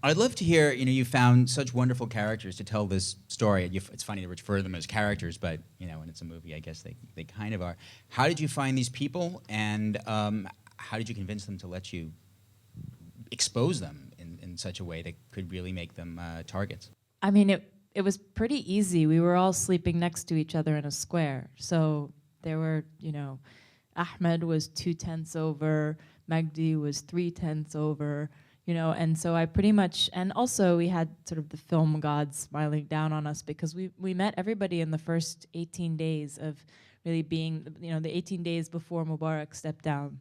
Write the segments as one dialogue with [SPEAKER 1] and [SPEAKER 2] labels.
[SPEAKER 1] I'd love to hear, you found such wonderful characters to tell this story. It's funny to refer to them as characters, but, when it's a movie, I guess they kind of are. How did you find these people, and how did you convince them to let you expose them in such a way that could really make them targets?
[SPEAKER 2] I mean, it was pretty easy. We were all sleeping next to each other in a square. So there were, Ahmed was 2/10 over, Magdi was 3/10 over, and so I pretty much, and also we had sort of the film gods smiling down on us because we met everybody in the first 18 days of really being, the 18 days before Mubarak stepped down.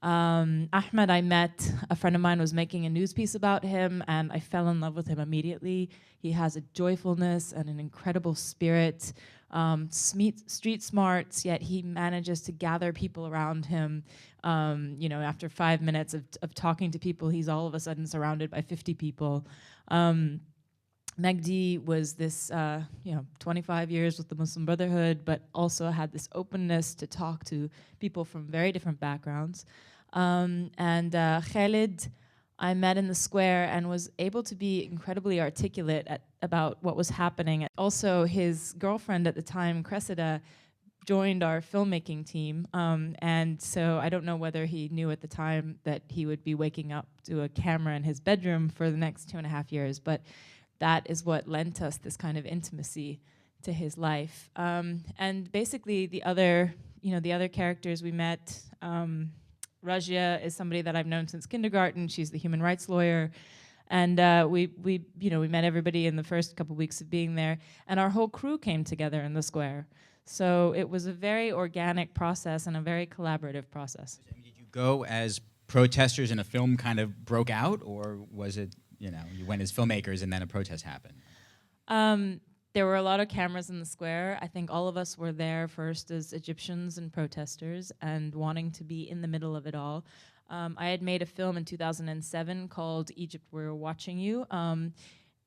[SPEAKER 2] Ahmed, I met, a friend of mine was making a news piece about him, and I fell in love with him immediately. He has a joyfulness and an incredible spirit, street smarts, yet he manages to gather people around him. After 5 minutes of talking to people, he's all of a sudden surrounded by 50 people. Magdi was this, 25 years with the Muslim Brotherhood, but also had this openness to talk to people from very different backgrounds. Khalid, I met in the square and was able to be incredibly articulate about what was happening. Also, his girlfriend at the time, Cressida, joined our filmmaking team. And so I don't know whether he knew at the time that he would be waking up to a camera in his bedroom for the next 2.5 years. But that is what lent us this kind of intimacy to his life. And basically the other characters we met, Rajia is somebody that I've known since kindergarten. She's the human rights lawyer. And we met everybody in the first couple weeks of being there. And our whole crew came together in the square. So it was a very organic process and a very collaborative process.
[SPEAKER 1] Did you go as protesters and a film kind of broke out, or was it, you went as filmmakers and then a protest happened?
[SPEAKER 2] There were a lot of cameras in the square. I think all of us were there first as Egyptians and protesters and wanting to be in the middle of it all. I had made a film in 2007 called Egypt, We're Watching You.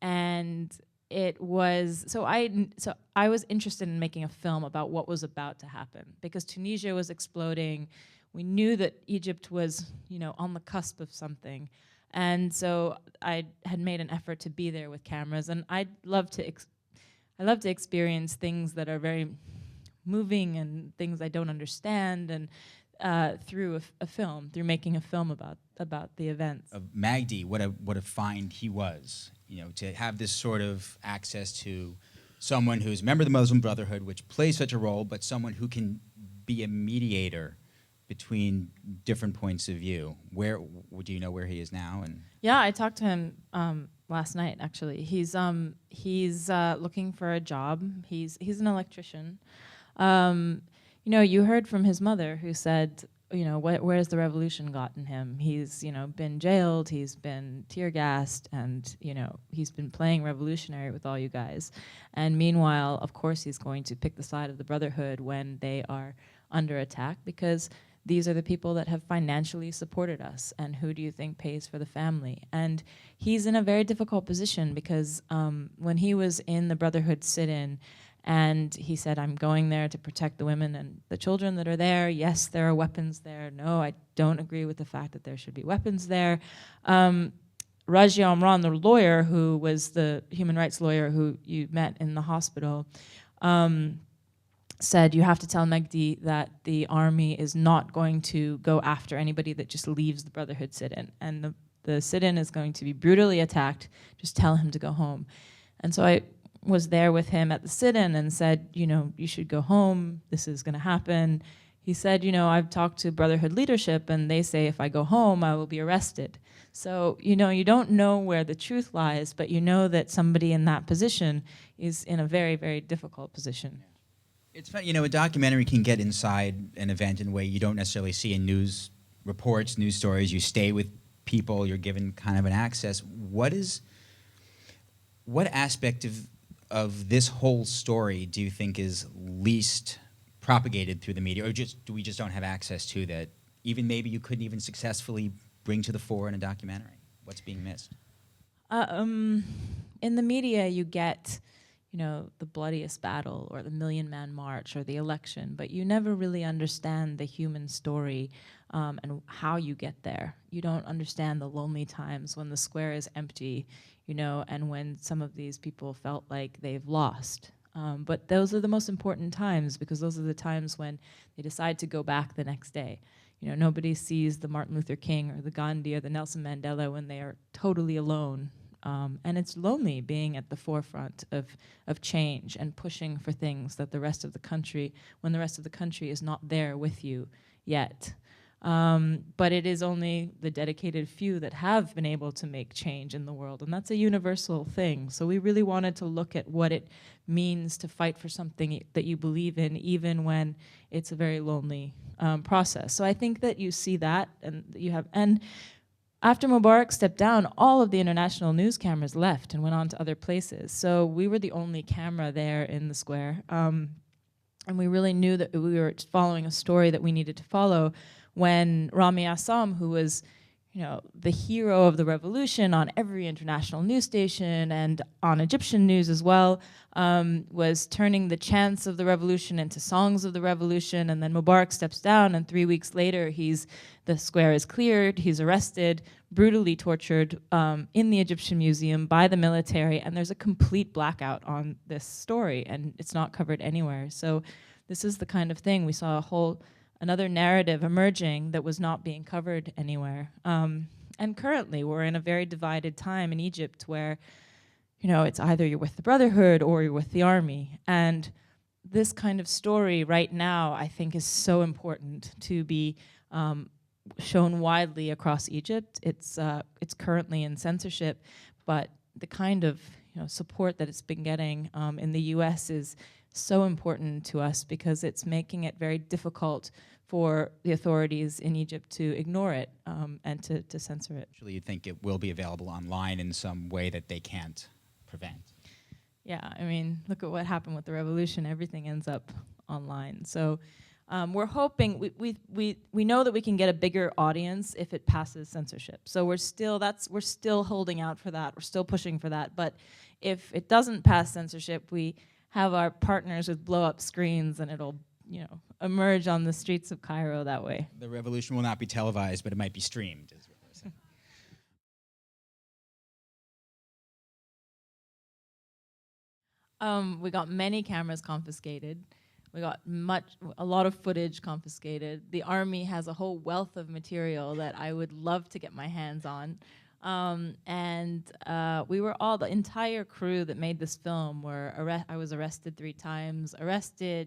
[SPEAKER 2] And it was, so I was interested in making a film about what was about to happen because Tunisia was exploding. We knew that Egypt was, on the cusp of something. And so I had made an effort to be there with cameras, and I love to experience things that are very moving and things I don't understand, and through a film, through making a film about the events.
[SPEAKER 1] Of Magdi, what a find he was, to have this sort of access to someone who's a member of the Muslim Brotherhood, which plays such a role, but someone who can be a mediator between different points of view. Do you know where he is now? And
[SPEAKER 2] yeah, I talked to him last night. Actually, he's looking for a job. He's an electrician. You heard from his mother who said, where's the revolution gotten him? He's been jailed. He's been tear gassed, and he's been playing revolutionary with all you guys. And meanwhile, of course, he's going to pick the side of the Brotherhood when they are under attack because these are the people that have financially supported us, and who do you think pays for the family? And he's in a very difficult position because when he was in the Brotherhood sit-in, and he said, I'm going there to protect the women and the children that are there. Yes, there are weapons there. No, I don't agree with the fact that there should be weapons there. Rajia Omran, the lawyer, who was the human rights lawyer who you met in the hospital, said, you have to tell Magdi that the army is not going to go after anybody that just leaves the Brotherhood sit-in. And the sit-in is going to be brutally attacked. Just tell him to go home. And so I was there with him at the sit-in and said, you should go home. This is going to happen. He said, I've talked to Brotherhood leadership, and they say if I go home, I will be arrested. So, you don't know where the truth lies, but you know that somebody in that position is in a very, very difficult position.
[SPEAKER 1] It's funny, a documentary can get inside an event in a way you don't necessarily see in news reports, news stories. You stay with people, you're given kind of an access. What aspect of this whole story do you think is least propagated through the media, or do we just don't have access to that, even maybe you couldn't even successfully bring to the fore in a documentary? What's being missed?
[SPEAKER 2] In the media, you get the bloodiest battle or the Million Man March or the election, but you never really understand the human story and how you get there. You don't understand the lonely times when the square is empty, and when some of these people felt like they've lost. But those are the most important times, because those are the times when they decide to go back the next day. Nobody sees the Martin Luther King or the Gandhi or the Nelson Mandela when they are totally alone. And it's lonely being at the forefront of change and pushing for things that the rest of the country, when the rest of the country is not there with you yet. But it is only the dedicated few that have been able to make change in the world, and that's a universal thing. So we really wanted to look at what it means to fight for something that you believe in, even when it's a very lonely process. So I think that you see that, and after Mubarak stepped down, all of the international news cameras left and went on to other places. So we were the only camera there in the square. And we really knew that we were following a story that we needed to follow when Rami Assam, who was the hero of the revolution on every international news station and on Egyptian news as well, was turning the chants of the revolution into songs of the revolution. And then Mubarak steps down, and 3 weeks later, the square is cleared, he's arrested, brutally tortured in the Egyptian Museum by the military, and there's a complete blackout on this story, and it's not covered anywhere. So this is the kind of thing. We saw another narrative emerging that was not being covered anywhere. And currently, we're in a very divided time in Egypt where, it's either you're with the Brotherhood or you're with the army. And this kind of story right now, I think, is so important to be shown widely across Egypt. It's currently in censorship, but the kind of support that it's been getting in the U.S. is so important to us, because it's making it very difficult for the authorities in Egypt to ignore it and to censor it.
[SPEAKER 1] Actually, you think it will be available online in some way that they can't prevent?
[SPEAKER 2] Yeah, I mean, look at what happened with the revolution. Everything ends up online. So we're hoping, we know that we can get a bigger audience if it passes censorship. So we're still holding out for that. We're still pushing for that. But if it doesn't pass censorship, we have our partners with blow-up screens, and it'll, emerge on the streets of Cairo that way.
[SPEAKER 1] The revolution will not be televised, but it might be streamed, is what we're saying.
[SPEAKER 2] We got many cameras confiscated. We got a lot of footage confiscated. The army has a whole wealth of material that I would love to get my hands on. We were the entire crew that made this film I was arrested 3 times,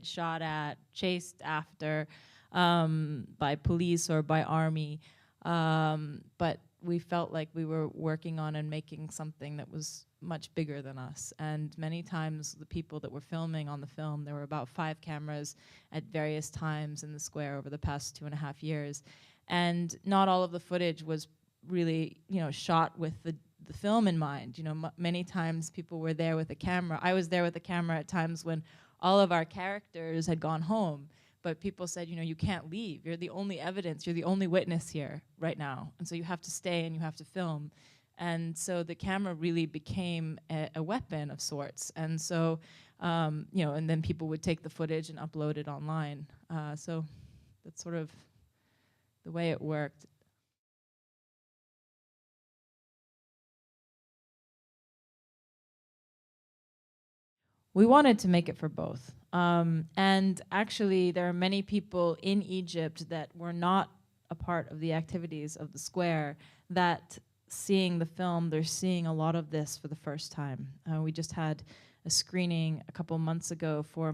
[SPEAKER 2] shot at, chased after by police or by army. But we felt like we were working on and making something that was much bigger than us. And many times the people that were filming on the film, there were about 5 cameras at various times in the square over the past 2.5 years. And not all of the footage was really, shot with the film in mind. Many times people were there with a camera. I was there with a camera at times when all of our characters had gone home, but people said, you can't leave. You're the only evidence. You're the only witness here right now. And so you have to stay and you have to film. And so the camera really became a weapon of sorts. And so, and then people would take the footage and upload it online. So that's sort of the way it worked. We wanted to make it for both. And actually, there are many people in Egypt that were not a part of the activities of the square that, seeing the film, they're seeing a lot of this for the first time. We just had a screening a couple months ago for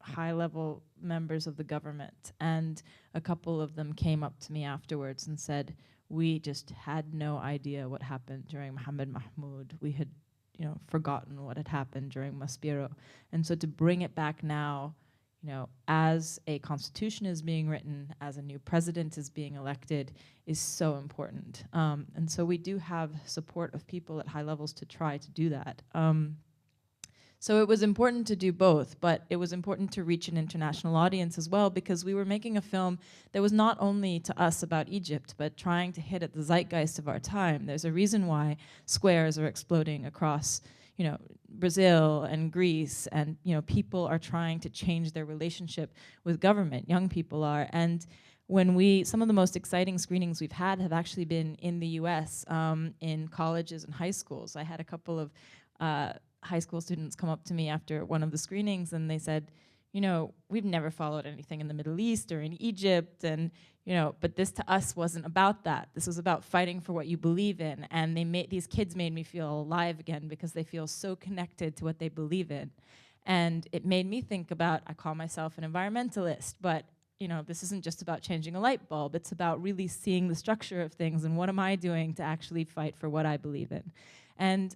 [SPEAKER 2] high-level members of the government, and a couple of them came up to me afterwards and said, we just had no idea what happened during Mohammed Mahmoud. We had forgotten what had happened during Maspero. And so to bring it back now, as a constitution is being written, as a new president is being elected, is so important. And so we do have support of people at high levels to try to do that. So it was important to do both, but it was important to reach an international audience as well, because we were making a film that was not only to us about Egypt, but trying to hit at the zeitgeist of our time. There's a reason why squares are exploding across, Brazil and Greece, and people are trying to change their relationship with government. Young people are, and some of the most exciting screenings we've had have actually been in the U.S. In colleges and high schools. I had a couple of high school students come up to me after one of the screenings, and they said, we've never followed anything in the Middle East or in Egypt, and but this to us wasn't about that. This was about fighting for what you believe in, and these kids made me feel alive again because they feel so connected to what they believe in, and it made me think about. I call myself an environmentalist, but this isn't just about changing a light bulb. It's about really seeing the structure of things and what am I doing to actually fight for what I believe in, and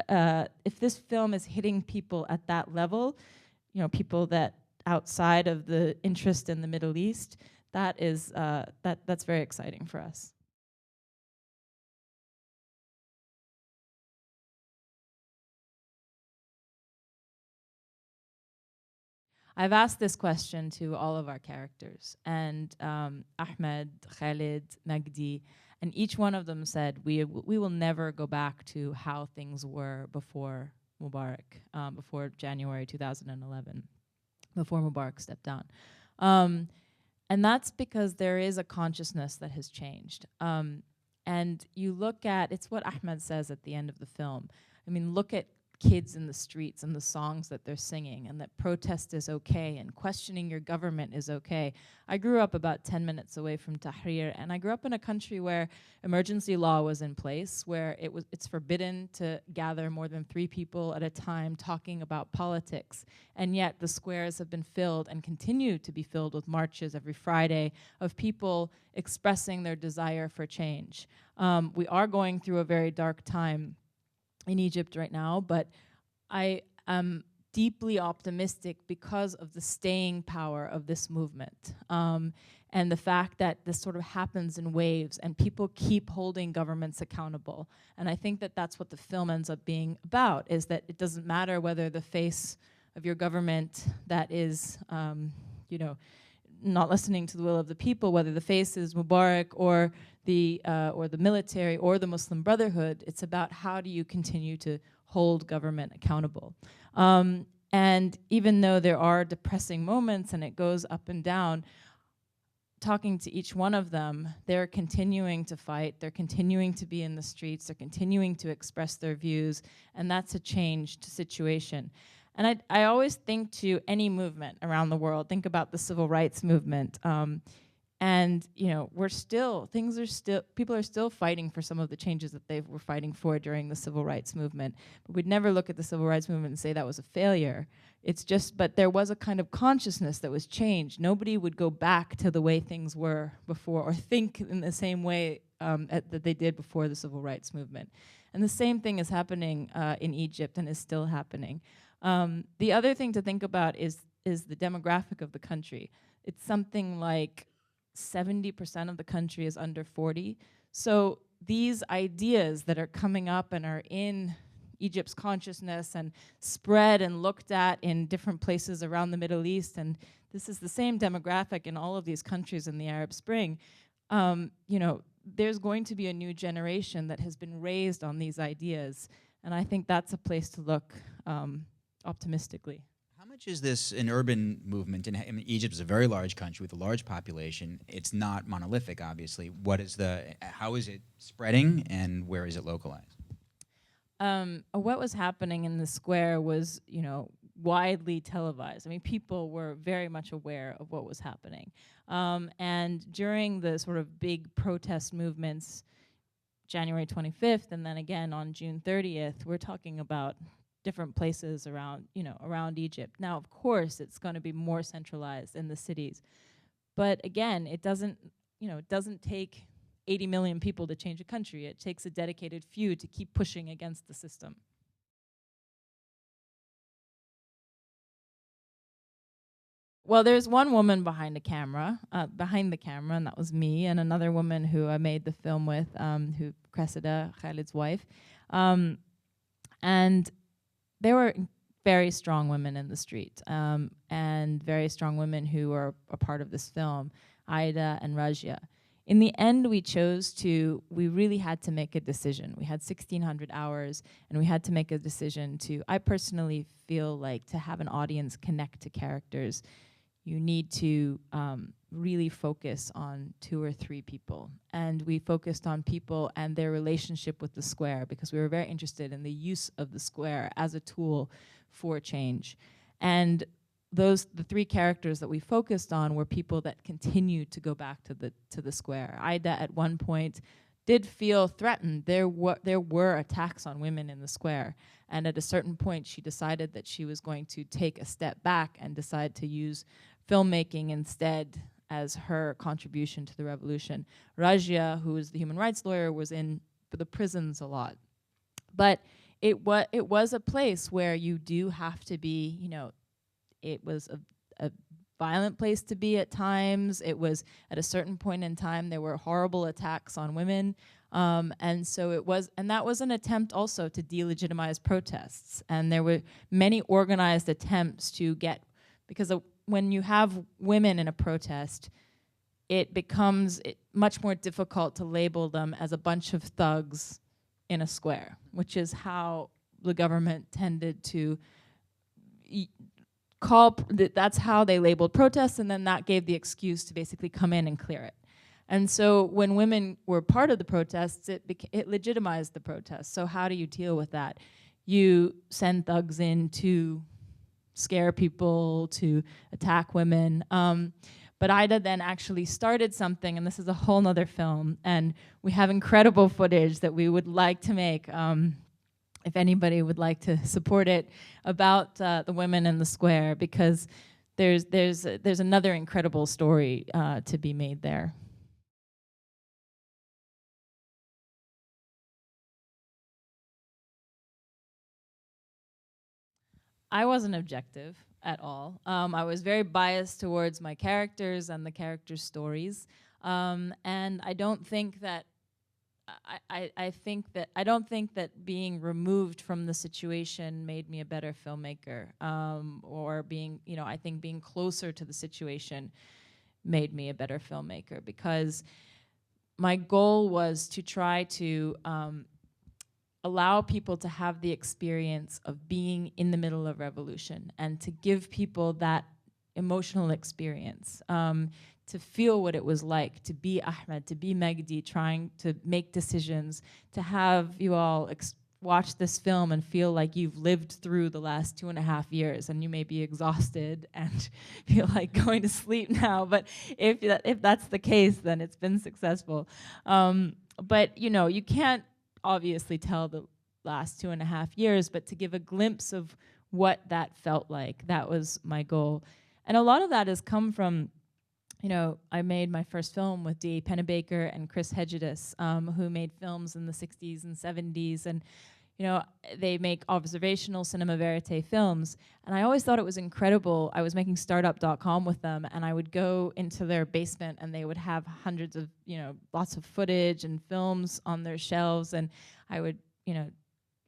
[SPEAKER 2] if this film is hitting people at that level. People that outside of the interest in the Middle East, that's very exciting for us. I've asked this question to all of our characters, and Ahmed, Khalid, Magdi, and each one of them said, we will never go back to how things were before Mubarak, before January 2011, before Mubarak stepped down. And that's because there is a consciousness that has changed. And you look at, it's what Ahmed says at the end of the film. I mean, look at kids in the streets and the songs that they're singing, and that protest is okay and questioning your government is okay. I grew up about 10 minutes away from Tahrir, and I grew up in a country where emergency law was in place, where it's forbidden to gather more than 3 people at a time talking about politics. And yet the squares have been filled and continue to be filled with marches every Friday of people expressing their desire for change. We are going through a very dark time in Egypt right now, but I am deeply optimistic because of the staying power of this movement, and the fact that this sort of happens in waves and people keep holding governments accountable. And I think that that's what the film ends up being about, is that it doesn't matter whether the face of your government that is, not listening to the will of the people, whether the face is Mubarak or the military or the Muslim Brotherhood. It's about how do you continue to hold government accountable. And even though there are depressing moments and it goes up and down, talking to each one of them, they're continuing to fight, they're continuing to be in the streets, they're continuing to express their views, and that's a changed situation. And I always think to any movement around the world, think about the civil rights movement. And people are still fighting for some of the changes that they were fighting for during the civil rights movement. But we'd never look at the civil rights movement and say that was a failure. But there was a kind of consciousness that was changed. Nobody would go back to the way things were before or think in the same way that they did before the civil rights movement. And the same thing is happening in Egypt and is still happening. The other thing to think about is the demographic of the country. It's something like 70% of the country is under 40. So these ideas that are coming up and are in Egypt's consciousness and spread and looked at in different places around the Middle East, and this is the same demographic in all of these countries in the Arab Spring, there's going to be a new generation that has been raised on these ideas. And I think that's a place to look optimistically.
[SPEAKER 1] How much is this an urban movement? I mean, Egypt is a very large country with a large population. It's not monolithic, obviously. How is it spreading, and where is it localized?
[SPEAKER 2] What was happening in the square was, widely televised. I mean, people were very much aware of what was happening. And during the sort of big protest movements, January 25th, and then again on June 30th, we're talking about different places around Egypt. Now, of course, it's going to be more centralized in the cities. But again, it doesn't take 80 million people to change a country. It takes a dedicated few to keep pushing against the system. Well, there's one woman behind the camera, and that was me, and another woman who I made the film with, who Cressida, Khalid's wife. And there were very strong women in the street, and very strong women who are a part of this film, Aida and Rajia. In the end, we really had to make a decision. We had 1,600 hours, and we had to make a decision I personally feel like to have an audience connect to characters, you need to really focus on 2 or 3 people. And we focused on people and their relationship with the square, because we were very interested in the use of the square as a tool for change. And the 3 characters that we focused on were people that continued to go back to the square. Ida at one point did feel threatened. There were attacks on women in the square, and at a certain point she decided that she was going to take a step back and decide to use filmmaking instead as her contribution to the revolution. Rajia, who is the human rights lawyer, was in the prisons a lot. But it was a place where you do have to be, it was a violent place to be at times. It was, at a certain point in time, there were horrible attacks on women. And that was an attempt also to delegitimize protests. And there were many organized attempts to get, because when you have women in a protest, it becomes much more difficult to label them as a bunch of thugs in a square, which is how the government tended to that's how they labeled protests, and then that gave the excuse to basically come in and clear it. And so when women were part of the protests, it legitimized the protests. So how do you deal with that? You send thugs in to scare people, to attack women. But Ida then actually started something, and this is a whole nother film, and we have incredible footage that we would like to make, if anybody would like to support it, about the women in the square, because there's another incredible story to be made there. I wasn't objective at all. I was very biased towards my characters and the characters' stories, and I don't think that I don't think that being removed from the situation made me a better filmmaker, or I think being closer to the situation made me a better filmmaker, because my goal was to try to allow people to have the experience of being in the middle of revolution, and to give people that emotional experience, to feel what it was like to be Ahmed, to be Megdi, trying to make decisions, to have you all watch this film and feel like you've lived through the last 2.5 years, and you may be exhausted and feel like going to sleep now, but if that's the case, then it's been successful. But you can't obviously tell the last 2.5 years, but to give a glimpse of what that felt like, that was my goal. And a lot of that has come from, I made my first film with D.A. Pennebaker and Chris Hedges, who made films in the 60s and 70s, and they make observational cinema verite films. And I always thought it was incredible. I was making startup.com with them, and I would go into their basement, and they would have hundreds of, lots of footage and films on their shelves, and I would,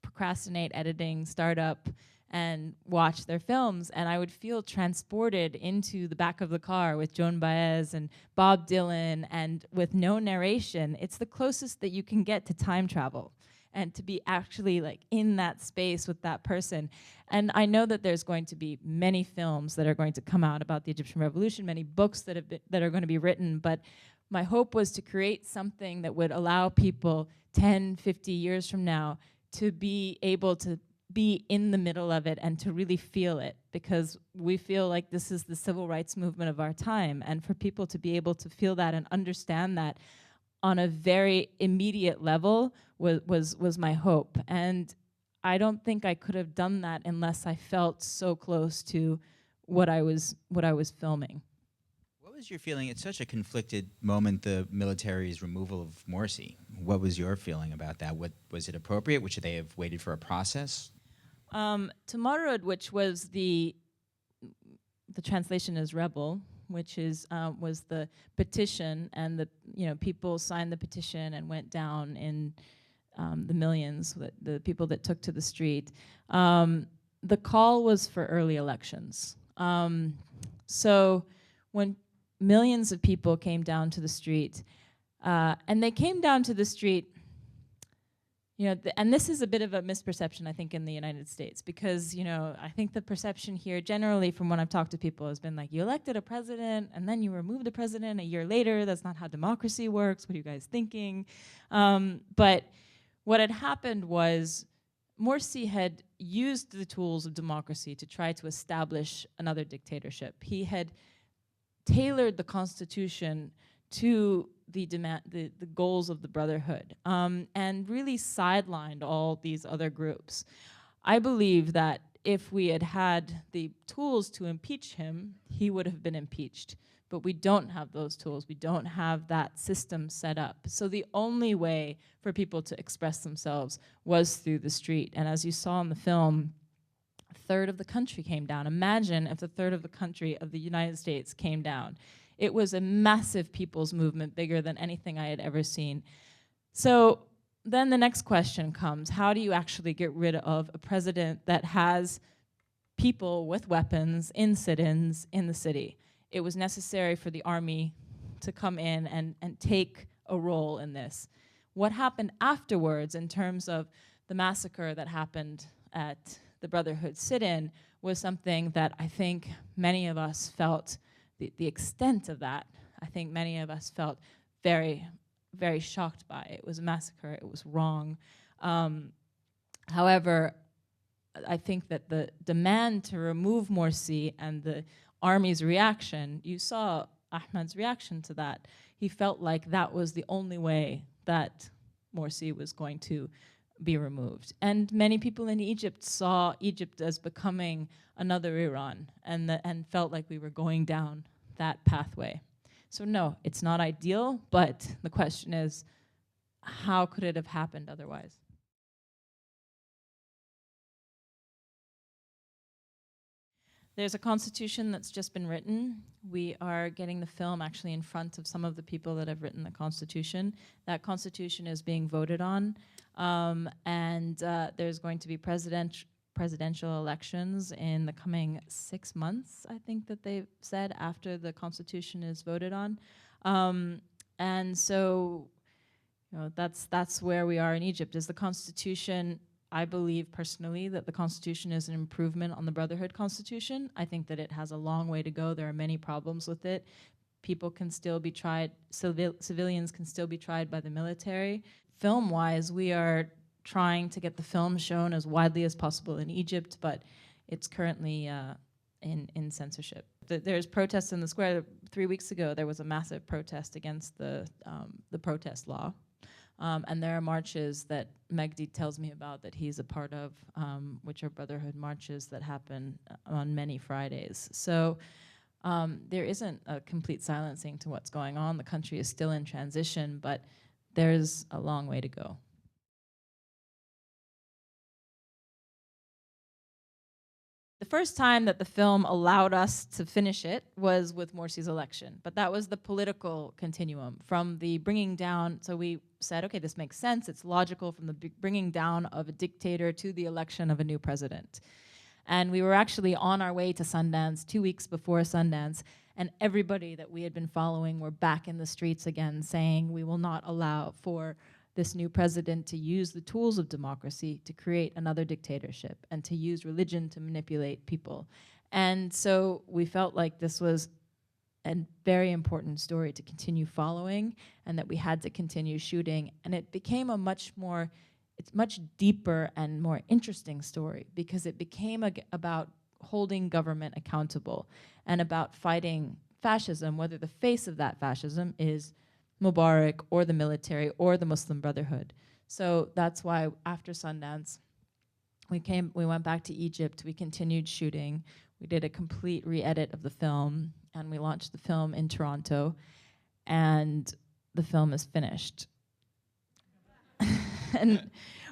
[SPEAKER 2] procrastinate editing startup and watch their films, and I would feel transported into the back of the car with Joan Baez and Bob Dylan, and with no narration. It's the closest that you can get to time travel, and to be actually like in that space with that person. And I know that there's going to be many films that are going to come out about the Egyptian Revolution, many books that are going to be written, but my hope was to create something that would allow people 10, 50 years from now to be able to be in the middle of it and to really feel it, because we feel like this is the civil rights movement of our time, and for people to be able to feel that and understand that on a very immediate level was my hope. And I don't think I could have done that unless I felt so close to what I was filming.
[SPEAKER 1] What was your feeling? It's such a conflicted moment, the military's removal of Morsi. What was your feeling about that? Was it appropriate? Should they have waited for a process?
[SPEAKER 2] Tamarrud, which was the translation is rebel, which is was the petition, and the people signed the petition and went down in the millions, the people that took to the street. The call was for early elections. So when millions of people came down to the street, And they came down to the street, you know, and this is a bit of a misperception, I think, in the United States, because, you know, I think the perception here generally from when I've talked to people has been like, you elected a president and then you removed the president a year later. That's not how democracy works. What are you guys thinking? But what had happened was Morsi had used the tools of democracy to try to establish another dictatorship. He had tailored the constitution to the goals of the Brotherhood, and really sidelined all these other groups. I believe that if we had had the tools to impeach him, he would have been impeached. But we don't have those tools. We don't have that system set up. So the only way for people to express themselves was through the street. And as you saw in the film, a third of the country came down. Imagine if a third of the country of the United States came down. It was a massive people's movement, bigger than anything I had ever seen. So then the next question comes, how do you actually get rid of a president that has people with weapons in sit-ins in the city? It was necessary for the army to come in and take a role in this. What happened afterwards in terms of the massacre that happened at the Brotherhood sit-in was something that I think many of us felt, the extent of that, I think many of us felt very, very shocked by. It was a massacre, it was wrong. However, I think that the demand to remove Morsi and the army's reaction, you saw Ahmed's reaction to that. He felt like that was the only way that Morsi was going to be removed. And many people in Egypt saw Egypt as becoming another Iran, and felt like we were going down that pathway. So no, it's not ideal, but the question is, how could it have happened otherwise? There's a constitution that's just been written. We are getting the film actually in front of some of the people that have written the constitution. That constitution is being voted on, and there's going to be presidential elections in the coming 6 months, I think that they've said, after the constitution is voted on. And so, you know, that's where we are in Egypt. Is the constitution, I believe personally that the constitution is an improvement on the Brotherhood constitution. I think that it has a long way to go. There are many problems with it. People can still be tried, civilians can still be tried by the military. Film-wise, we are trying to get the film shown as widely as possible in Egypt, but it's currently in censorship. There's protests in the square. 3 weeks ago, there was a massive protest against the protest law. And there are marches that Megdi tells me about that he's a part of, which are Brotherhood marches that happen on many Fridays. So there isn't a complete silencing to what's going on. The country is still in transition, but there's a long way to go. The first time that the film allowed us to finish it was with Morsi's election, but that was the political continuum from the bringing down. So we said, okay, this makes sense. It's logical from the bringing down of a dictator to the election of a new president. And we were actually on our way to Sundance 2 weeks before Sundance, and everybody that we had been following were back in the streets again saying we will not allow for this new president to use the tools of democracy to create another dictatorship and to use religion to manipulate people. And so we felt like this was a very important story to continue following, and that we had to continue shooting. And it became a much deeper and more interesting story, because it became about holding government accountable and about fighting fascism, whether the face of that fascism is Mubarak or the military or the Muslim Brotherhood. So that's why after Sundance, we went back to Egypt, we continued shooting, we did a complete re-edit of the film, and we launched the film in Toronto, and the film is finished. And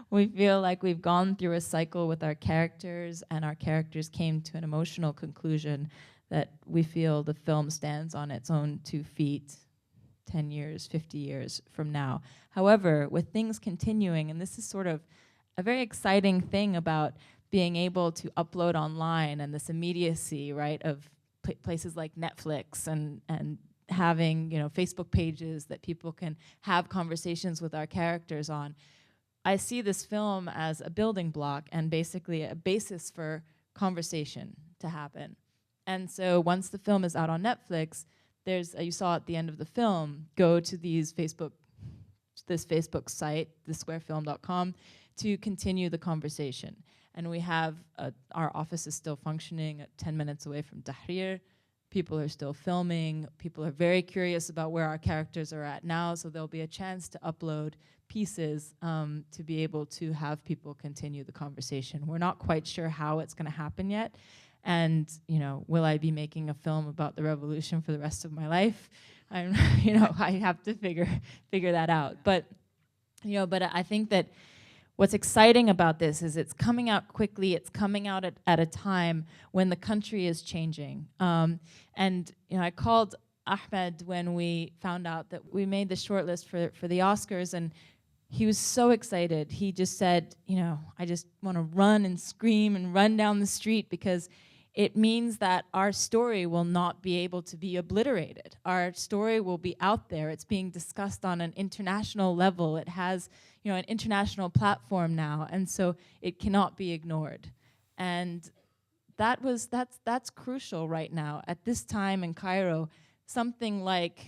[SPEAKER 2] we feel like we've gone through a cycle with our characters, and our characters came to an emotional conclusion that we feel the film stands on its own 2 feet 10 years, 50 years from now. However, with things continuing, and this is sort of a very exciting thing about being able to upload online and this immediacy, right, of places like Netflix and having, Facebook pages that people can have conversations with our characters on. I see this film as a building block and basically a basis for conversation to happen. And so once the film is out on Netflix, you saw at the end of the film, go to this Facebook site, thesquarefilm.com, to continue the conversation. And we have, our office is still functioning at 10 minutes away from Tahrir. People are still filming. People are very curious about where our characters are at now, so there'll be a chance to upload pieces to be able to have people continue the conversation. We're not quite sure how it's gonna happen yet. And, will I be making a film about the revolution for the rest of my life? I have to figure that out. But I think that what's exciting about this is it's coming out quickly. It's coming out at a time when the country is changing. And I called Ahmed when we found out that we made the shortlist for the Oscars, and he was so excited. He just said, I just want to run and scream and run down the street, because it means that our story will not be able to be obliterated. Our story will be out there. It's being discussed on an international level. It has, an international platform now, and so it cannot be ignored. And that's crucial right now. At this time in Cairo, something like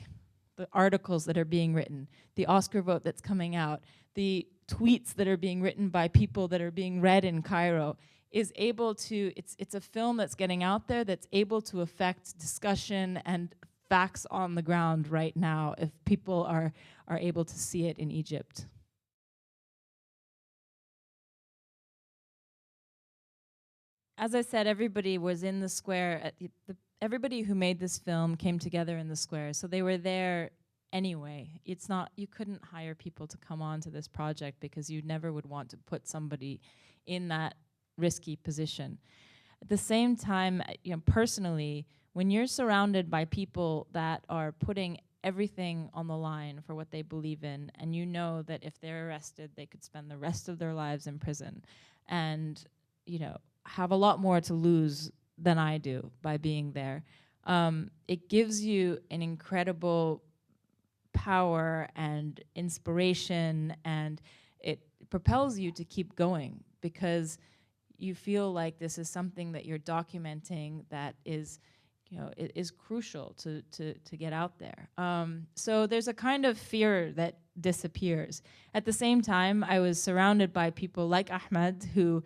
[SPEAKER 2] the articles that are being written, the Oscar vote that's coming out, the tweets that are being written by people that are being read in Cairo, is able to, it's a film that's getting out there that's able to affect discussion and facts on the ground right now if people are able to see it in Egypt. As I said, everybody was in the square. Everybody who made this film came together in the square, so they were there anyway. It's not, you couldn't hire people to come on to this project because you never would want to put somebody in that risky position. At the same time, personally, when you're surrounded by people that are putting everything on the line for what they believe in, and you know that if they're arrested, they could spend the rest of their lives in prison, and have a lot more to lose than I do by being there. It gives you an incredible power and inspiration, and it propels you to keep going, because you feel like this is something that you're documenting that is, is crucial to get out there. So there's a kind of fear that disappears. At the same time, I was surrounded by people like Ahmed who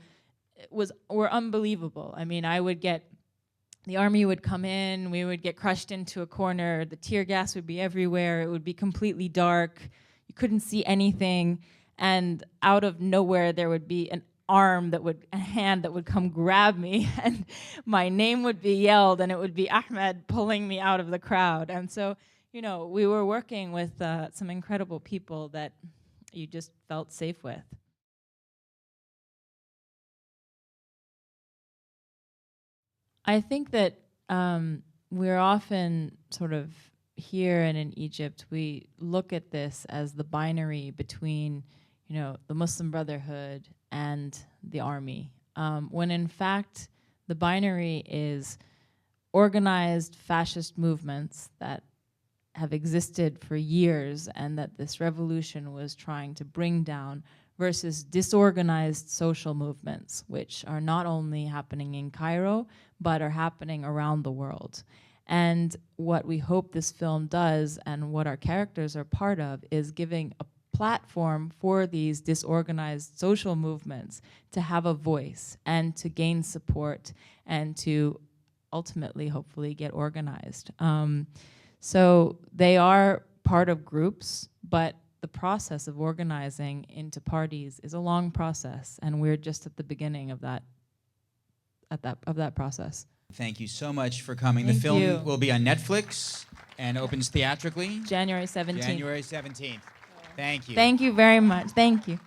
[SPEAKER 2] were unbelievable. I mean, the army would come in, we would get crushed into a corner, the tear gas would be everywhere, it would be completely dark, you couldn't see anything, and out of nowhere there would be a hand that would come grab me, and my name would be yelled, and it would be Ahmed pulling me out of the crowd. And so, we were working with some incredible people that you just felt safe with. I think that we're often sort of here and in Egypt, we look at this as the binary between, the Muslim Brotherhood and the army, when in fact the binary is organized fascist movements that have existed for years and that this revolution was trying to bring down, versus disorganized social movements, which are not only happening in Cairo, but are happening around the world. And what we hope this film does, and what our characters are part of, is giving a platform for these disorganized social movements to have a voice and to gain support and to ultimately, hopefully, get organized. So they are part of groups, but the process of organizing into parties is a long process, and we're just at the beginning of that process.
[SPEAKER 1] Thank you so much for coming.
[SPEAKER 2] Thank
[SPEAKER 1] the film
[SPEAKER 2] you.
[SPEAKER 1] will be on Netflix and opens theatrically
[SPEAKER 2] January 17th.
[SPEAKER 1] January 17th. Thank you.
[SPEAKER 2] Thank you very much. Thank you.